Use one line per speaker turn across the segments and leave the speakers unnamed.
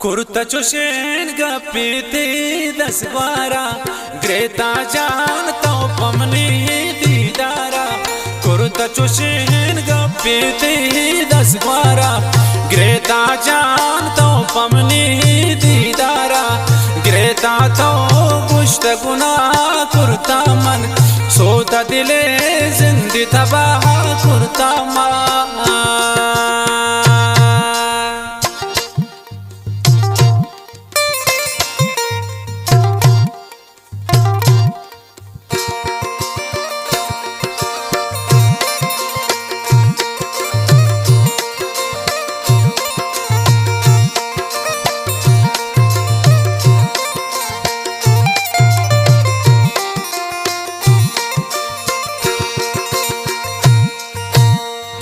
कुर्ता चुशेन गपीती 10-12 ग्रेता जान तो पमनी दीदारा। कुर्ता चुशेन गपीती 10-12 ग्रेता जान तो पमनी दीदारा। ग्रेता तो गुश्त गुना कुर्ता मन सोता दिले जिंदी तबाह कुर्ता मान।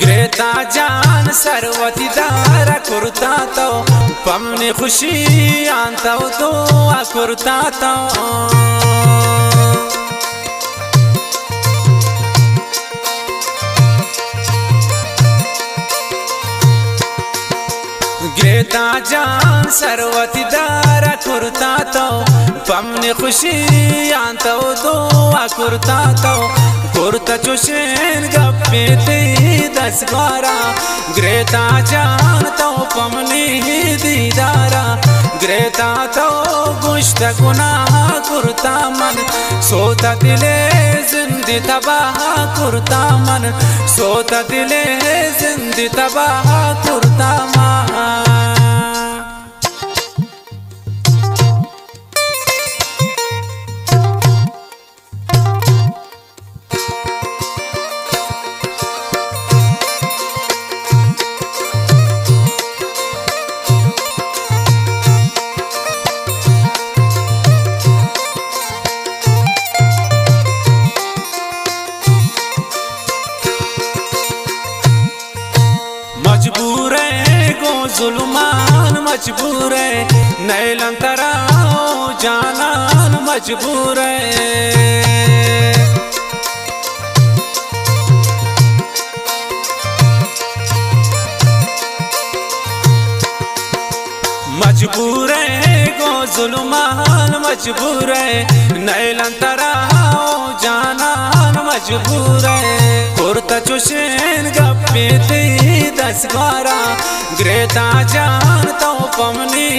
ग्रेता जान सरवती दारा कुर्ता तो पमने खुशी आंता तो आ कुर्ता तो। ग्रेता जान सरवती दारा कुर्ता तो पमने खुशी आंता तो आ कुर्ता तो। कुर्ता चुशेन गपीती 10-12 ग्रेता जान तो पमनी दीदारा। ग्रेता तो गुश्त गुनाह कुर्ता मन सोता दिले जिंदी तबाह कुर्ता मन सोता दिले जिंदी तबाह कुर्ता मान। मजबूर है गो जुल्मान मजबूर है नैलन तराओ जानान मजबूर है। मजबूर है गो जुल्मान मजबूर है नैलन तराओ जानान मजबूर है। कुर्ता चुशेन गपीती 10-12 ग्रेता जान तो पमनी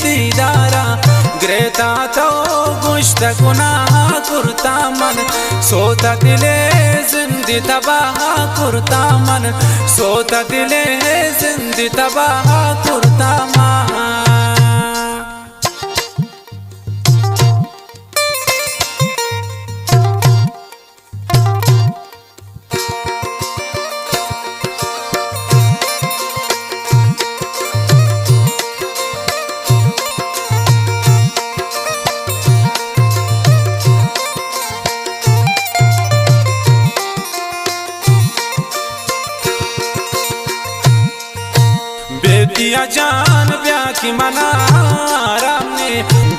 दीदारा। ग्रेता तो गुश्त गुनाह कुर्ता मन सोता दिले जिंदी तबाह कुर्ता मन सोता दिले जिंदी तबाह कुर्ता मान। बेटिया जान ब्याह की मना राम ने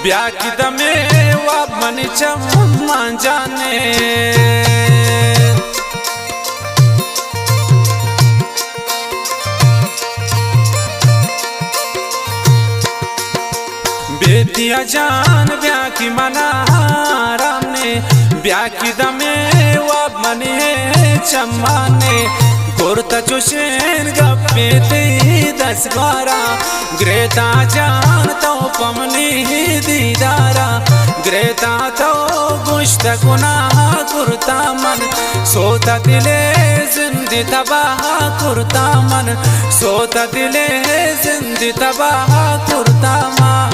ब्याह की दमे वाप मनी चम्मा जाने। बेटिया जान ब्याह की मना राम ने ब्याह की दमे वाप मनी चम्मा ने। कुर्ता चुशेन गपीती 10-12 ग्रेता जान तो पमनी दीदारा। ग्रेता तो गुश्त गुनाह कुर्ता मन सोता दिले जिंदी तबाह कुर्ता मन सोता दिले जिंदी तबाह कुर्ता मान।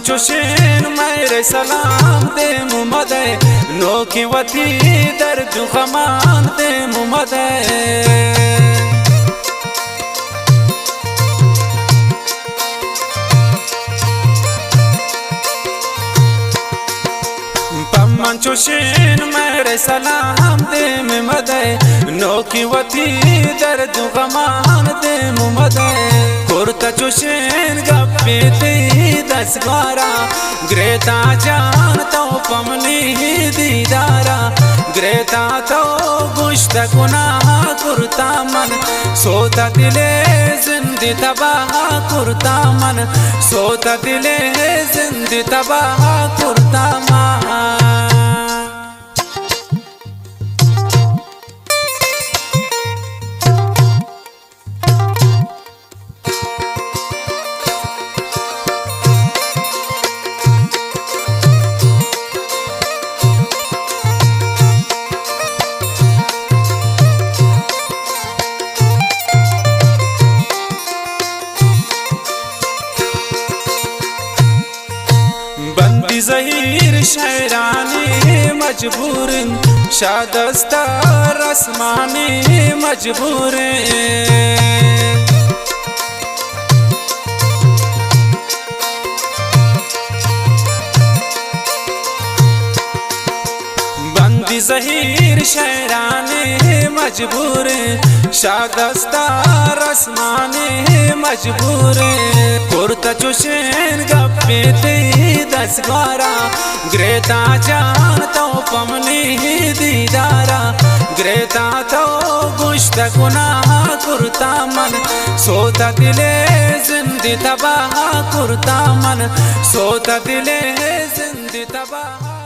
चुशेन मेरे सलाम दे मुहम्मद नोकी वती दर्द खमान दे मुहम्मद। मंचोशेन मेरे सलाम दे में मदे नोकी वती दर्द गमान दे मुमदे कुर्ता चोशेन गप्पे ते 10 12 ग्रेता जान तो पमनी दीदारा ग्रेता तो गुश्त गुनाह कुर्ता मन सोता दिले जिंदी तबाह कुर्ता मन सोता दिले जिंदी तबाह कुर्ता मन। बंदी ज़हीर शायरानी मजबूर शादस्ता रस्मानी मजबूर बंदी ज़हीर शायरानी मजबूर शादस्ता रस्मानी मजबूर कुर्ता चोशेन गप्पे ते 10 12 ग्रेता जान तो पमनी दीदारा ग्रेता तो गुश्त गुनाह कुर्ता मन सोता दिले जिंदी तबाह कुर्ता मन सोता दिले जिंदी तबाह।